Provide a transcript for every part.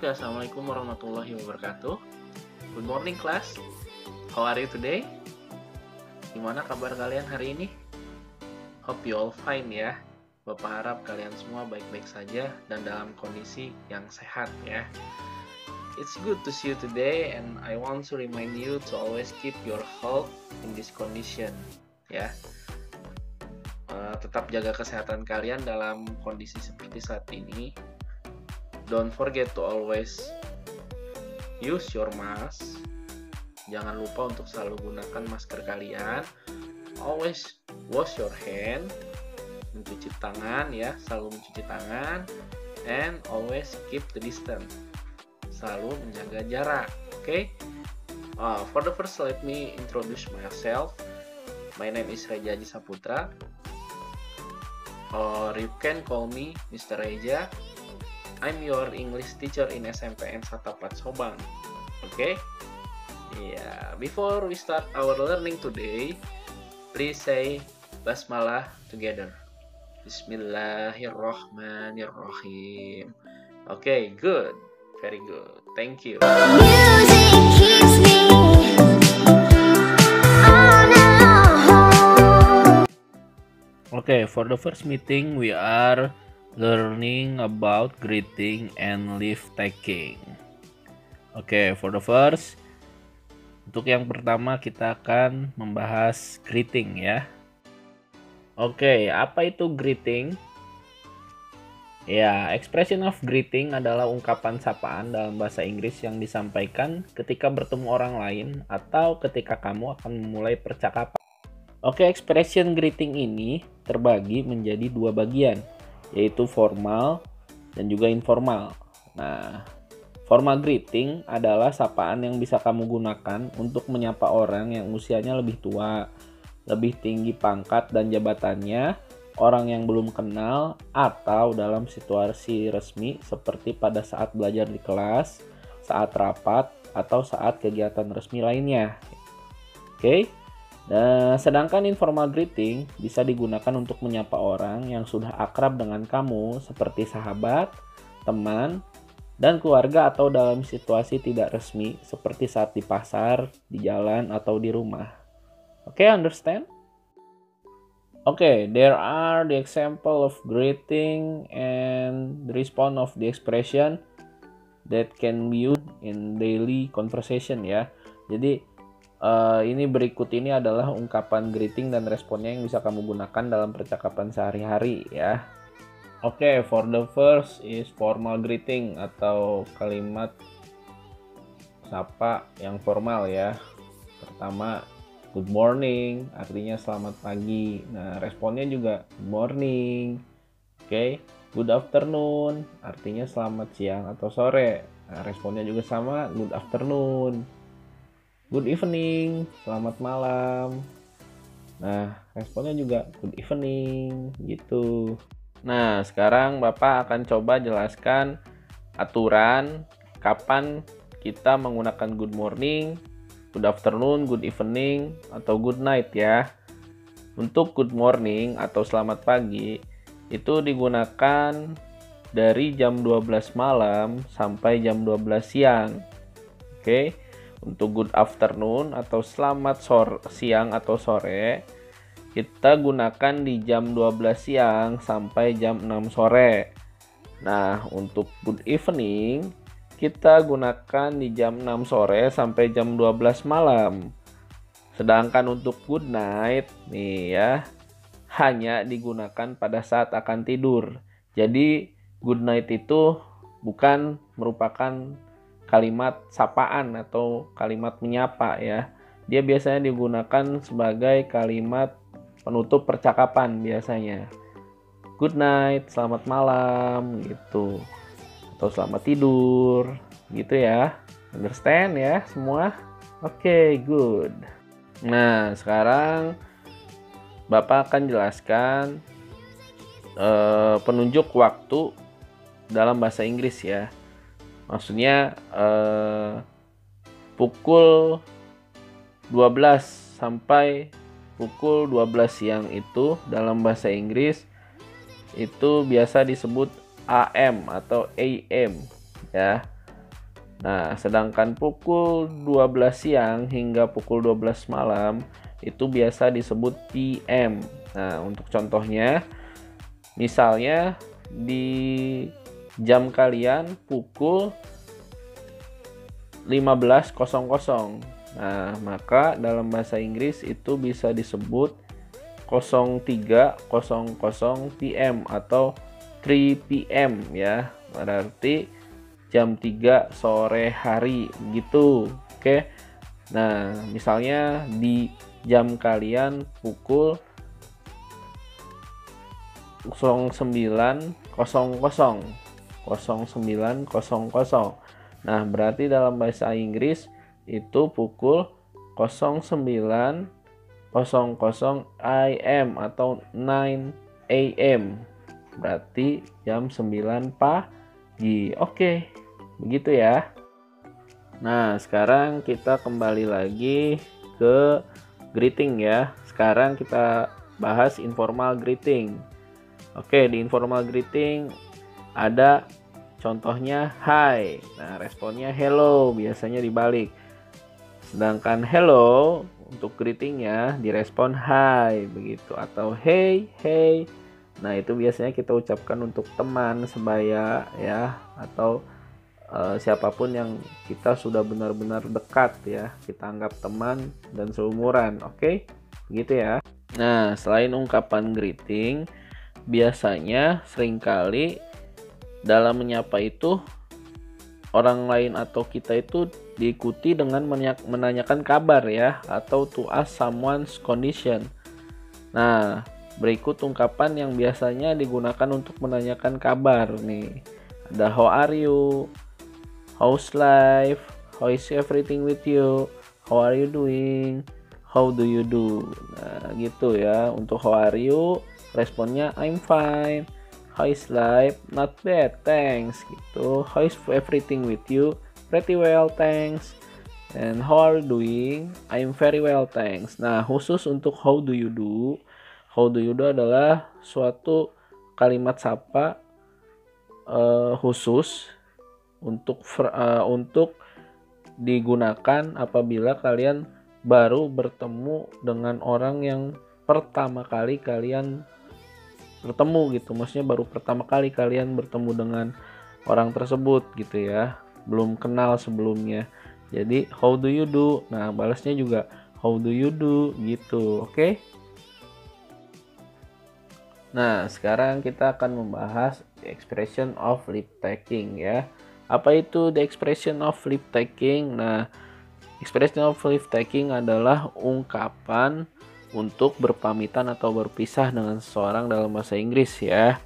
Oke, Assalamualaikum warahmatullahi wabarakatuh. Good morning class. How are you today? Gimana kabar kalian hari ini? Hope you all fine ya. Bapak harap kalian semua baik-baik saja dan dalam kondisi yang sehat ya. It's good to see you today and I want to remind you to always keep your health in this condition ya. Tetap jaga kesehatan kalian dalam kondisi seperti saat ini. Don't forget to always use your mask. Jangan lupa untuk selalu gunakan masker kalian. Always wash your hand. Mencuci tangan ya, selalu mencuci tangan. And always keep the distance. Selalu menjaga jarak. Okay? For the first, let me introduce myself. My name is Reja Haji Saputra. Or you can call me Mr. Reja. I'm your English teacher in SMPN Satapat Sobang. Okay? Yeah. Before we start our learning today, please say Basmalah together. Bismillahirrahmanirrahim. Okay, good. Very good. Thank you. Music keeps me on and on. Okay, for the first meeting we are learning about greeting and leave taking. Okay, for the first, untuk yang pertama kita akan membahas greeting ya. Okay, apa itu greeting? Ya, expression of greeting adalah ungkapan sapaan dalam bahasa Inggris yang disampaikan ketika bertemu orang lain atau ketika kamu akan memulai percakapan. Oke, expression greeting ini terbagi menjadi dua bagian, yaitu formal dan juga informal. Nah, formal greeting adalah sapaan yang bisa kamu gunakan untuk menyapa orang yang usianya lebih tua, lebih tinggi pangkat dan jabatannya, orang yang belum kenal, atau dalam situasi resmi seperti pada saat belajar di kelas, saat rapat, atau saat kegiatan resmi lainnya. Oke? Nah, sedangkan informal greeting bisa digunakan untuk menyapa orang yang sudah akrab dengan kamu seperti sahabat, teman, dan keluarga atau dalam situasi tidak resmi seperti saat di pasar, di jalan, atau di rumah. Oke, understand? Oke, there are the example of greeting and the response of the expression that can be used in daily conversation ya. Jadi ini berikut ini adalah ungkapan greeting dan responnya yang bisa kamu gunakan dalam percakapan sehari-hari ya. Oke, for the first is formal greeting atau kalimat sapa yang formal ya. Pertama, good morning, artinya selamat pagi. Nah, responnya juga good morning. Oke, good afternoon, artinya selamat siang atau sore. Nah, responnya juga sama, good afternoon. Good evening, selamat malam. Nah, responnya juga good evening, gitu. Nah, sekarang Bapak akan coba jelaskan aturan kapan kita menggunakan good morning, good afternoon, good evening, atau good night ya. Untuk good morning atau selamat pagi, itu digunakan dari jam 12 malam sampai jam 12 siang. Oke. Untuk good afternoon atau selamat siang atau sore, kita gunakan di jam 12 siang sampai jam 6 sore. Nah, untuk good evening, kita gunakan di jam 6 sore sampai jam 12 malam. Sedangkan untuk good night, nih ya, hanya digunakan pada saat akan tidur. Jadi, good night itu bukan merupakan kalimat sapaan atau kalimat menyapa ya. Dia biasanya digunakan sebagai kalimat penutup percakapan biasanya. Good night, selamat malam gitu. Atau selamat tidur gitu ya. Understand ya semua? Oke, good. Nah, sekarang Bapak akan jelaskan penunjuk waktu dalam bahasa Inggris ya. Maksudnya pukul 12 sampai pukul 12 siang itu dalam bahasa Inggris itu biasa disebut AM atau AM ya. Nah, sedangkan pukul 12 siang hingga pukul 12 malam itu biasa disebut PM. Nah, untuk contohnya, misalnya di jam kalian pukul 15.00. Nah, maka dalam bahasa Inggris itu bisa disebut 03.00 PM atau 3 PM ya. Berarti jam 3 sore hari gitu. Oke. Nah, misalnya di jam kalian pukul 09.00. Nah, berarti dalam bahasa Inggris itu pukul 09.00 AM atau 9 AM. Berarti jam 9 pagi. Oke, begitu ya. Nah, sekarang kita kembali lagi ke greeting ya. Sekarang kita bahas informal greeting. Oke, di informal greeting ada contohnya hi. Nah, responnya hello, biasanya dibalik. Sedangkan hello untuk greetingnya direspon hi begitu atau hey, hey. Nah, itu biasanya kita ucapkan untuk teman sebaya ya atau siapapun yang kita sudah benar-benar dekat ya, kita anggap teman dan seumuran. Oke, begitu ya. Nah, selain ungkapan greeting, biasanya seringkali dalam menyapa itu orang lain atau kita itu diikuti dengan menanyakan kabar ya, atau to ask someone's condition. Nah, berikut ungkapan yang biasanya digunakan untuk menanyakan kabar nih. Ada how are you? How's life? How is everything with you? How are you doing? How do you do? Nah, gitu ya. Untuk how are you, responnya I'm fine. How is life? Not bad, thanks. Gitu. How is everything with you? Pretty well, thanks. And how are you doing? I'm very well, thanks. Nah, khusus untuk how do you do? How do you do adalah suatu kalimat sapa khusus untuk digunakan apabila kalian baru bertemu dengan orang yang pertama kali kalian bertemu gitu. Maksudnya baru pertama kali kalian bertemu dengan orang tersebut gitu ya, belum kenal sebelumnya. Jadi how do you do, nah balasnya juga how do you do gitu. Oke. Nah, sekarang kita akan membahas the expression of leave taking ya. Apa itu the expression of leave taking? Nah, expression of leave taking adalah ungkapan untuk berpamitan atau berpisah dengan seseorang dalam bahasa Inggris ya.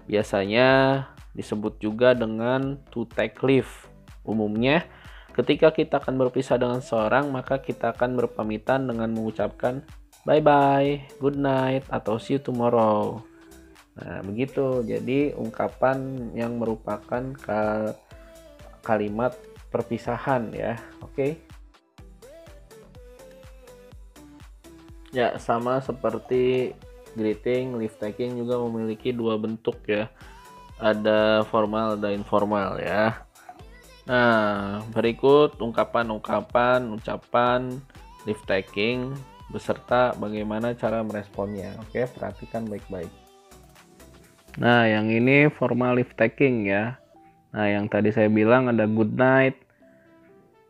Biasanya disebut juga dengan to take leave. Umumnya, ketika kita akan berpisah dengan seseorang, maka kita akan berpamitan dengan mengucapkan bye-bye, good night, atau see you tomorrow. Nah, begitu. Jadi, ungkapan yang merupakan kalimat perpisahan ya. Oke. Ya, sama seperti greeting, leave taking juga memiliki dua bentuk ya. Ada formal, ada informal ya. Nah, berikut ungkapan leave taking beserta bagaimana cara meresponnya. Oke, perhatikan baik-baik. Nah, yang ini formal leave taking ya. Nah, yang tadi saya bilang ada good night,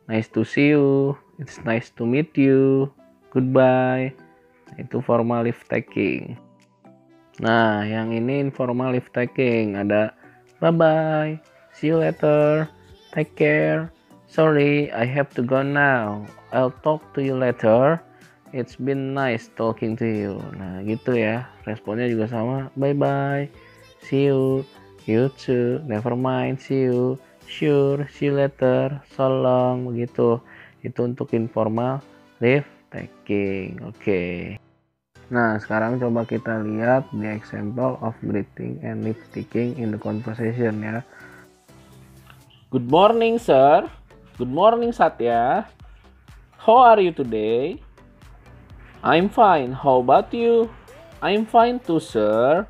nice to see you, it's nice to meet you, goodbye. Itu formal leave taking. Nah, yang ini informal leave taking. Ada bye-bye, see you later, take care, sorry, I have to go now, I'll talk to you later, it's been nice talking to you. Nah, gitu ya. Responnya juga sama, bye-bye, see you, you too, never mind, see you, sure, see you later, so long, begitu. Itu untuk informal leave taking. Oke. Nah, sekarang coba kita lihat the example of greeting and leave taking in the conversation ya. Good morning, sir. Good morning, Satya. How are you today? I'm fine. How about you? I'm fine too, sir.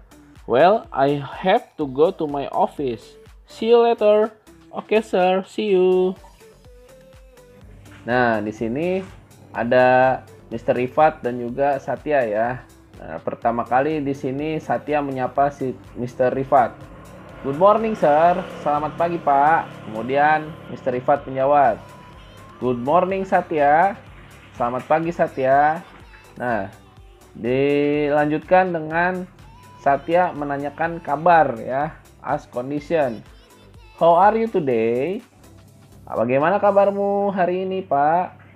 Well, I have to go to my office. See you later. Oke, sir. See you. Nah, di sini ada Mr. Rifat dan juga Satya ya. Nah, pertama kali di sini Satya menyapa si Mr. Rifat. Good morning, sir. Selamat pagi, Pak. Kemudian Mr. Rifat menjawab, Good morning, Satya. Selamat pagi, Satya. Nah, dilanjutkan dengan Satya menanyakan kabar ya. Ask condition. How are you today? Bagaimana kabarmu hari ini, Pak?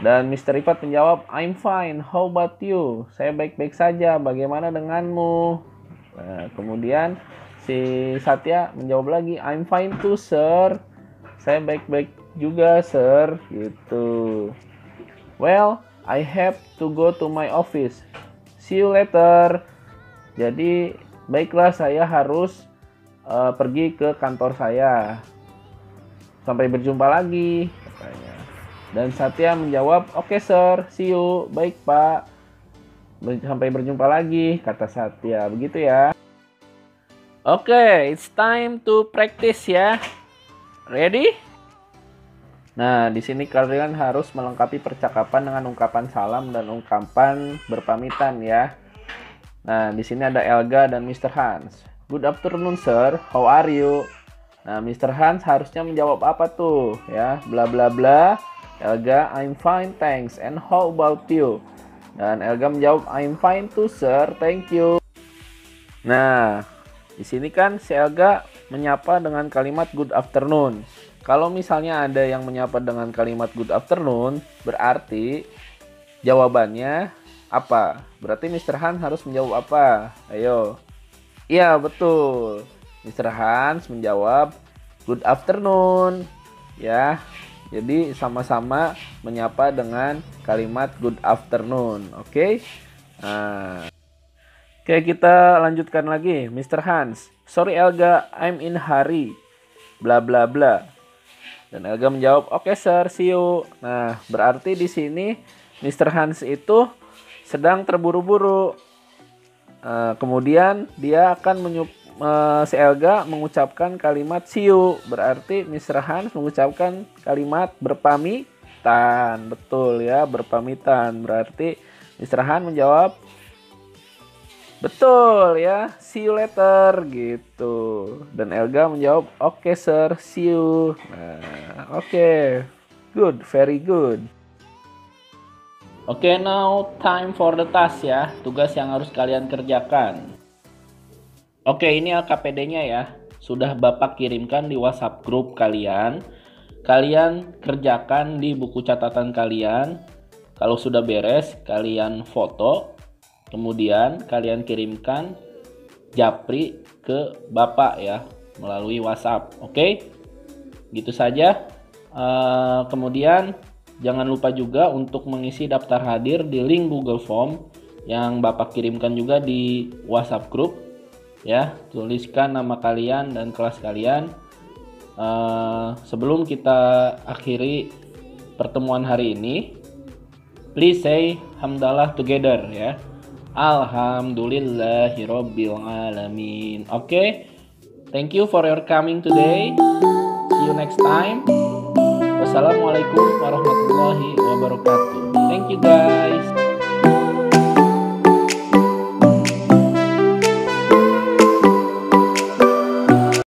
Dan Mr. Rifat menjawab, I'm fine. How about you? Saya baik-baik saja. Bagaimana denganmu? Nah, kemudian si Satya menjawab lagi, I'm fine too, sir. Saya baik-baik juga, sir. Gitu. Well, I have to go to my office. See you later. Jadi, baiklah, saya harus pergi ke kantor saya. Sampai berjumpa lagi, katanya. Dan Satya menjawab, Oke, sir, see you. Baik, Pak. Sampai berjumpa lagi, kata Satya. Begitu ya. Oke, it's time to practice ya. Ready? Nah, di sini kalian harus melengkapi percakapan dengan ungkapan salam dan ungkapan berpamitan ya. Nah, di sini ada Elga dan Mr. Hans. Good afternoon, sir. How are you? Nah, Mr. Hans harusnya menjawab apa tuh? Ya, bla bla bla. Elga, I'm fine, thanks. And how about you? Dan Elga menjawab, I'm fine too, sir. Thank you. Nah, di sini kan si Elga menyapa dengan kalimat good afternoon. Kalau misalnya ada yang menyapa dengan kalimat good afternoon, berarti jawabannya apa? Berarti Mr. Hans harus menjawab apa? Ayo. Iya, betul. Mr. Hans menjawab good afternoon. Ya. Jadi sama-sama menyapa dengan kalimat good afternoon. Oke? Nah. Oke, kita lanjutkan lagi. Mr. Hans, sorry Elga, I'm in hurry. Bla bla bla. Dan Elga menjawab, oke, sir, see you. Nah, berarti di sini Mr. Hans itu sedang terburu-buru. Kemudian dia akan si Elga mengucapkan kalimat see you. Berarti Mr. Hans mengucapkan kalimat berpamitan. Betul ya, berpamitan. Berarti Mr. Hans menjawab, betul ya, see you later gitu. Dan Elga menjawab, oke, sir, see you. Nah, oke. Good, very good. Oke, now time for the task ya. Tugas yang harus kalian kerjakan. Oke, ini LKPD-nya ya. Sudah Bapak kirimkan di WhatsApp grup kalian. Kalian kerjakan di buku catatan kalian. Kalau sudah beres, kalian foto. Kemudian kalian kirimkan japri ke Bapak ya, melalui WhatsApp. Oke? Gitu saja. Kemudian jangan lupa juga untuk mengisi daftar hadir di link Google Form yang Bapak kirimkan juga di WhatsApp group. Ya, tuliskan nama kalian dan kelas kalian. Sebelum kita akhiri pertemuan hari ini, please say hamdalah together ya. Alhamdulillahirabbil alamin. Okay? Thank you for your coming today. See you next time. Wassalamualaikum warahmatullahi wabarakatuh. Thank you guys.